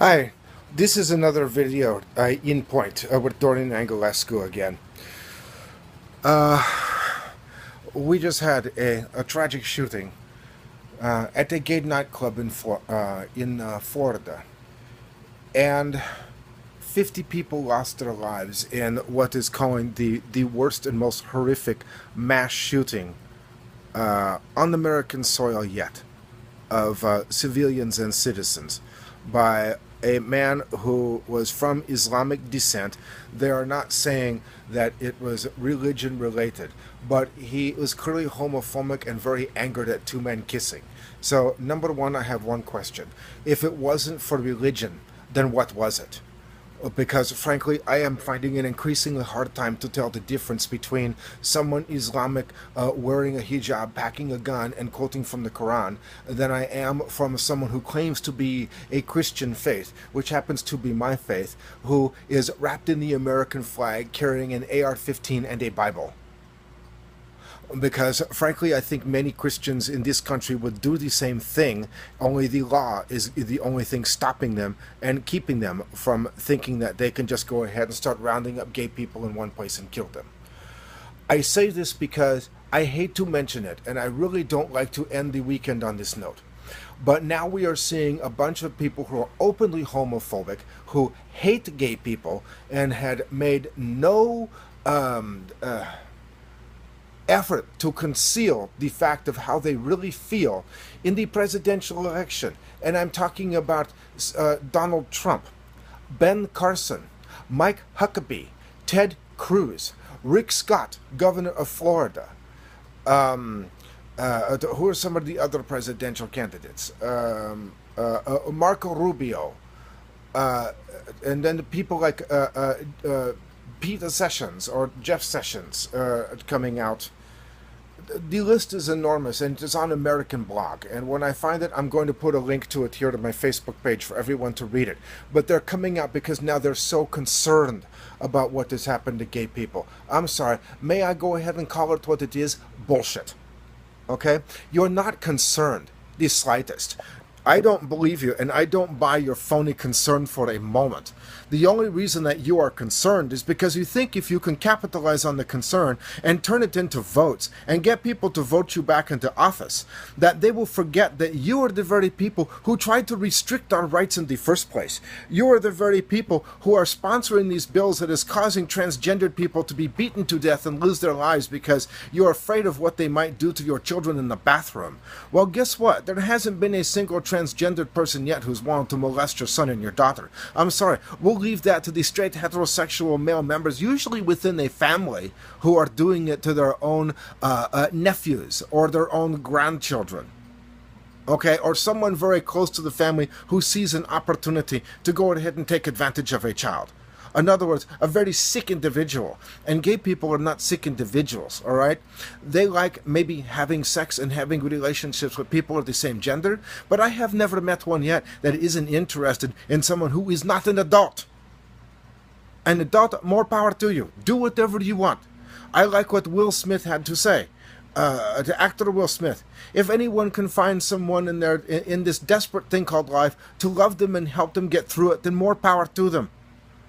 Hi, this is another video in point with Dorin Anghelescu again. We just had a tragic shooting at a gay nightclub in Florida, and 50 people lost their lives in what is calling the worst and most horrific mass shooting on American soil yet of civilians and citizens by a man who was from Islamic descent. They are not saying that it was religion related, but he was clearly homophobic and very angered at two men kissing. So, number one, I have one question. If it wasn't for religion, then what was it? Because frankly, I am finding an increasingly hard time to tell the difference between someone Islamic wearing a hijab, packing a gun, and quoting from the Quran than I am from someone who claims to be a Christian faith, which happens to be my faith, who is wrapped in the American flag, carrying an AR-15 and a Bible. Because frankly, I think many Christians in this country would do the same thing, only the law is the only thing stopping them and keeping them from thinking that they can just go ahead and start rounding up gay people in one place and kill them. I say this because I hate to mention it, and I really don't like to end the weekend on this note. But now we are seeing a bunch of people who are openly homophobic, who hate gay people, and had made no effort to conceal the fact of how they really feel in the presidential election. And I'm talking about Donald Trump, Ben Carson, Mike Huckabee, Ted Cruz, Rick Scott, governor of Florida. Who are some of the other presidential candidates? Marco Rubio. And then the people like Peter Sessions or Jeff Sessions coming out. The list is enormous, and it's on American Blog. And when I find it, I'm going to put a link to it here to my Facebook page for everyone to read it. But they're coming out because now they're so concerned about what has happened to gay people. I'm sorry. May I go ahead and call it what it is? Bullshit. Okay? You're not concerned the slightest. I don't believe you, and I don't buy your phony concern for a moment. The only reason that you are concerned is because you think if you can capitalize on the concern and turn it into votes and get people to vote you back into office, that they will forget that you are the very people who tried to restrict our rights in the first place. You are the very people who are sponsoring these bills that is causing transgendered people to be beaten to death and lose their lives because you're afraid of what they might do to your children in the bathroom. Well, guess what? There hasn't been a single transgendered person yet who's wanted to molest your son and your daughter. I'm sorry. We'll leave that to the straight heterosexual male members, usually within a family, who are doing it to their own nephews or their own grandchildren. Okay, or someone very close to the family who sees an opportunity to go ahead and take advantage of a child. In other words, a very sick individual. And gay people are not sick individuals, all right? They like maybe having sex and having relationships with people of the same gender, but I have never met one yet that isn't interested in someone who is not an adult. An adult, more power to you. Do whatever you want. I like what Will Smith had to say. The actor Will Smith. If anyone can find someone in this desperate thing called life to love them and help them get through it, then more power to them.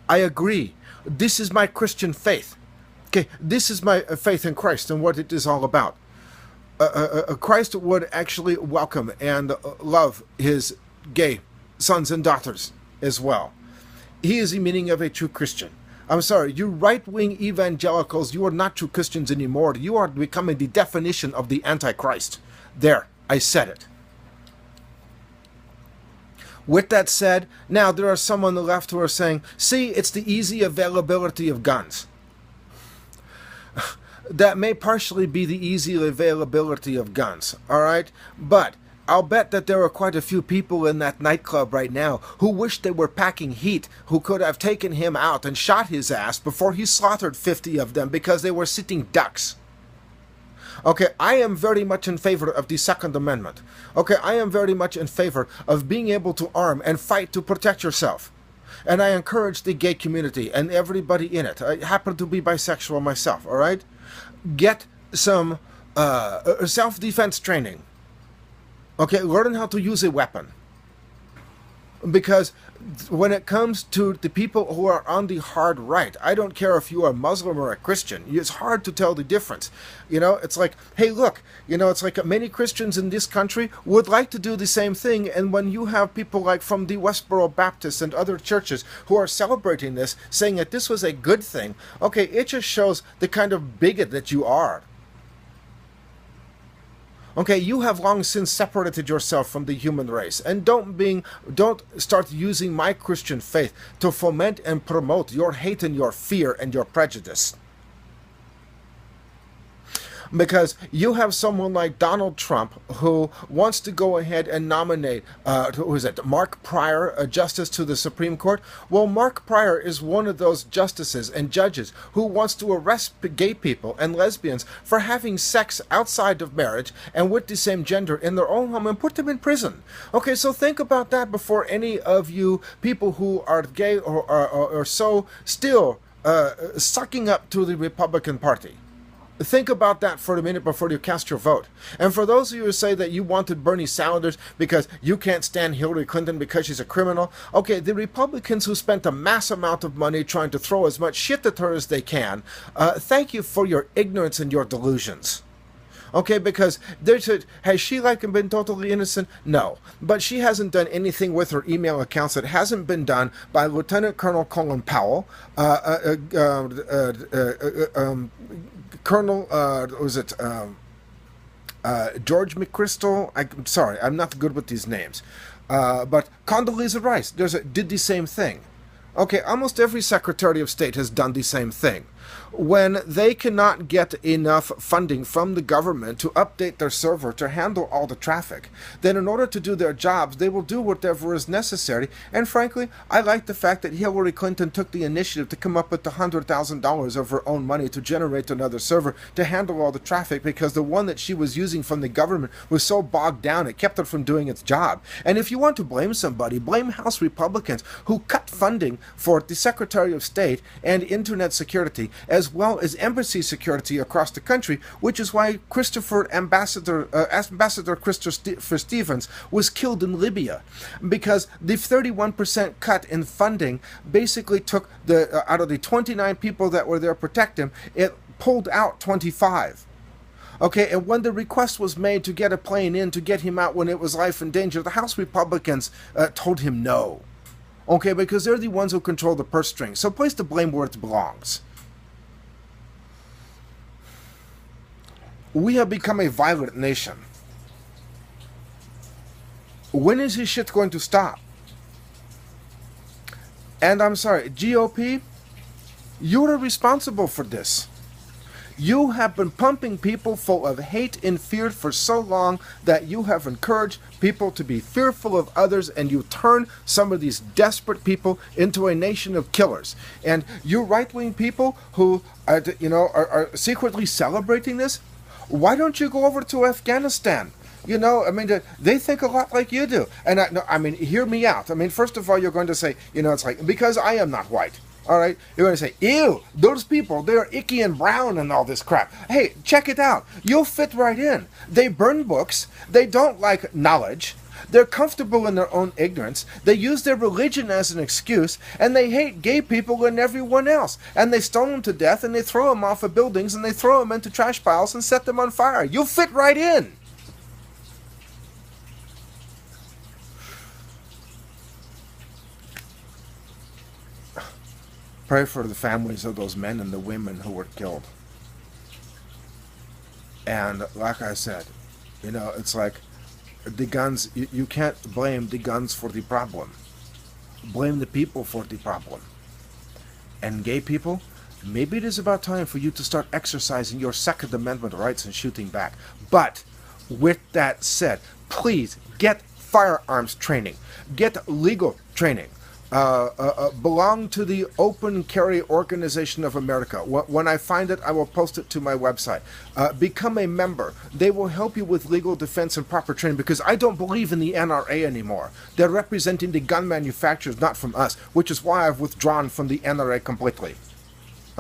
I agree. This is my Christian faith. Okay, this is my faith in Christ and what it is all about. Christ would actually welcome and love his gay sons and daughters as well. He is the meaning of a true Christian. I'm sorry, you right-wing evangelicals, you are not true Christians anymore. You are becoming the definition of the Antichrist. There, I said it. With that said, now there are some on the left who are saying, see, it's the easy availability of guns. That may partially be the easy availability of guns, all right? But I'll bet that there are quite a few people in that nightclub right now who wish they were packing heat, who could have taken him out and shot his ass before he slaughtered 50 of them because they were sitting ducks. Okay, I am very much in favor of the Second Amendment. Okay, I am very much in favor of being able to arm and fight to protect yourself. And I encourage the gay community and everybody in it. I happen to be bisexual myself, all right? Get some self-defense training. Okay, learn how to use a weapon. Because when it comes to the people who are on the hard right, I don't care if you are a Muslim or a Christian, it's hard to tell the difference. It's like, hey, look, it's like many Christians in this country would like to do the same thing, and when you have people like from the Westboro Baptist and other churches who are celebrating this, saying that this was a good thing, okay, it just shows the kind of bigot that you are. Okay, you have long since separated yourself from the human race, and don't start using my Christian faith to foment and promote your hate and your fear and your prejudice. Because you have someone like Donald Trump who wants to go ahead and nominate, Mark Pryor, a justice to the Supreme Court. Well, Mark Pryor is one of those justices and judges who wants to arrest gay people and lesbians for having sex outside of marriage and with the same gender in their own home and put them in prison. Okay, so think about that before any of you people who are gay or so still sucking up to the Republican Party. Think about that for a minute before you cast your vote. And for those of you who say that you wanted Bernie Sanders because you can't stand Hillary Clinton because she's a criminal, okay, the Republicans who spent a mass amount of money trying to throw as much shit at her as they can, thank you for your ignorance and your delusions. Okay, because has she been totally innocent? No. But she hasn't done anything with her email accounts that hasn't been done by Lieutenant Colonel Colin Powell, Colonel, George McChrystal? I'm sorry, I'm not good with these names. But Condoleezza Rice did the same thing. Okay, almost every Secretary of State has done the same thing. When they cannot get enough funding from the government to update their server to handle all the traffic, then in order to do their jobs, they will do whatever is necessary. And frankly, I like the fact that Hillary Clinton took the initiative to come up with the $100,000 of her own money to generate another server to handle all the traffic, because the one that she was using from the government was so bogged down it kept it from doing its job. And if you want to blame somebody, blame House Republicans who cut funding for the Secretary of State and Internet security, as well as embassy security across the country, which is why Ambassador Christopher Stevens was killed in Libya, because the 31% cut in funding basically took out of the 29 people that were there to protect him, it pulled out 25. Okay, and when the request was made to get a plane in to get him out when it was life in danger, the House Republicans told him no. Okay, because they're the ones who control the purse strings. So place the blame where it belongs. We have become a violent nation. When is this shit going to stop? And I'm sorry, GOP, you're responsible for this. You have been pumping people full of hate and fear for so long that you have encouraged people to be fearful of others, and you turn some of these desperate people into a nation of killers. And you right-wing people who are secretly celebrating this, why don't you go over to Afghanistan? They think a lot like you do. And hear me out. First of all, you're going to say, it's like, because I am not white. All right, you're going to say, ew, those people, they're icky and brown and all this crap. Hey, check it out. You'll fit right in. They burn books. They don't like knowledge. They're comfortable in their own ignorance. They use their religion as an excuse, and they hate gay people and everyone else. And they stone them to death, and they throw them off of buildings, and they throw them into trash piles and set them on fire. You'll fit right in. Pray for the families of those men and the women who were killed. And like I said, it's like the guns, you can't blame the guns for the problem. Blame the people for the problem. And gay people, maybe it is about time for you to start exercising your Second Amendment rights and shooting back. But with that said, please get firearms training. Get legal training. Belong to the Open Carry Organization of America. When I find it, I will post it to my website. Become a member. They will help you with legal defense and proper training, because I don't believe in the NRA anymore. They're representing the gun manufacturers, not from us, which is why I've withdrawn from the NRA completely.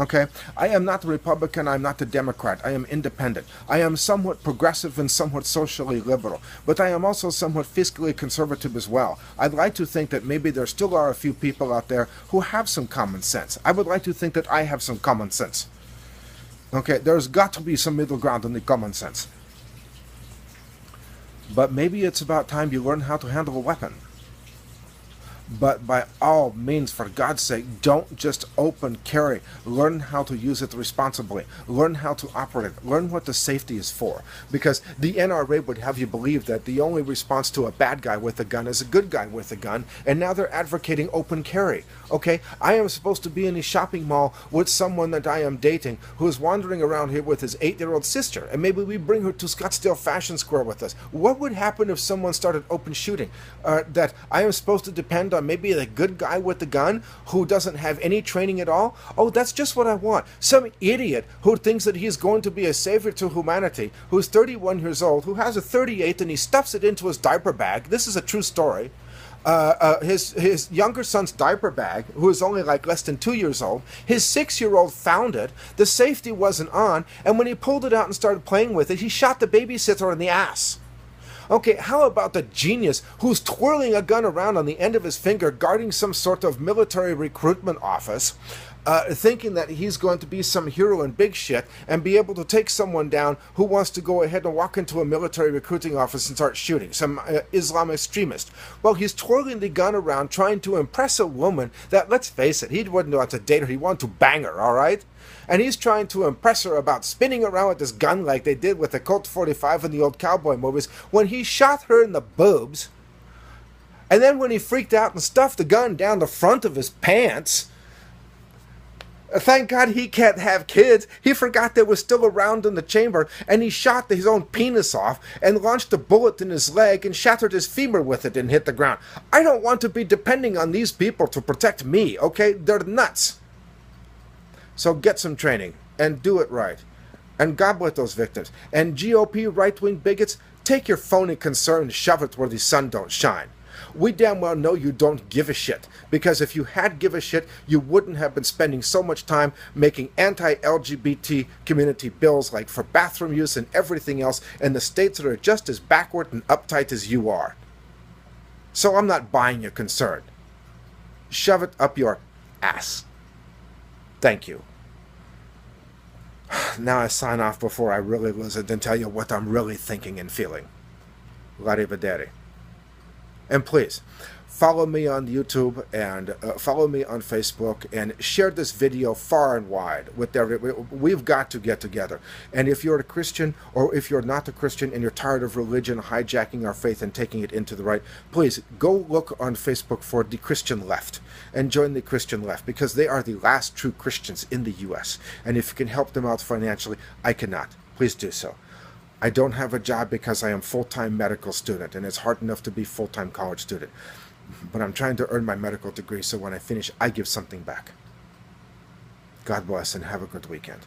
Okay, I am not a Republican, I'm not a Democrat, I am independent. I am somewhat progressive and somewhat socially liberal, but I am also somewhat fiscally conservative as well. I'd like to think that maybe there still are a few people out there who have some common sense. I would like to think that I have some common sense. Okay, there's got to be some middle ground in the common sense. But maybe it's about time you learn how to handle a weapon. But by all means, for God's sake, don't just open carry. Learn how to use it responsibly. Learn how to operate it. Learn what the safety is for. Because the NRA would have you believe that the only response to a bad guy with a gun is a good guy with a gun, and now they're advocating open carry. Okay, I am supposed to be in a shopping mall with someone that I am dating who is wandering around here with his 8-year-old sister, and maybe we bring her to Scottsdale Fashion Square with us. What would happen if someone started open shooting? That I am supposed to depend on maybe the good guy with the gun who doesn't have any training at all? Oh, that's just what I want. Some idiot who thinks that he's going to be a savior to humanity, who's 31 years old, who has a 38 and he stuffs it into his diaper bag. This is a true story. His younger son's diaper bag, who is only like less than 2 years old, his 6-year-old found it, the safety wasn't on, and when he pulled it out and started playing with it, he shot the babysitter in the ass. Okay, how about the genius who's twirling a gun around on the end of his finger, guarding some sort of military recruitment office, thinking that he's going to be some hero and big shit and be able to take someone down who wants to go ahead and walk into a military recruiting office and start shooting, some Islamic extremist. Well, he's twirling the gun around trying to impress a woman that, let's face it, he wouldn't want to date her, he wanted to bang her, all right? And he's trying to impress her about spinning around with this gun like they did with the Colt 45 in the old cowboy movies when he shot her in the boobs. And then when he freaked out and stuffed the gun down the front of his pants, thank God he can't have kids. He forgot that was still around in the chamber, and he shot his own penis off and launched a bullet in his leg and shattered his femur with it and hit the ground. I don't want to be depending on these people to protect me, okay? They're nuts. So get some training and do it right. And God bless those victims. And GOP right-wing bigots, take your phony concern and shove it where the sun don't shine. We damn well know you don't give a shit, because if you had give a shit, you wouldn't have been spending so much time making anti-LGBT community bills like for bathroom use and everything else in the states that are just as backward and uptight as you are. So I'm not buying your concern. Shove it up your ass. Thank you. Now I sign off before I really lose it and tell you what I'm really thinking and feeling. Arrivederci. And please, follow me on YouTube and follow me on Facebook and share this video far and wide with we've got to get together. And if you're a Christian or if you're not a Christian and you're tired of religion hijacking our faith and taking it into the right, please go look on Facebook for the Christian Left and join the Christian Left, because they are the last true Christians in the U.S. And if you can help them out financially, I cannot. Please do so. I don't have a job because I am full-time medical student, and it's hard enough to be full-time college student. But I'm trying to earn my medical degree so when I finish, I give something back. God bless and have a good weekend.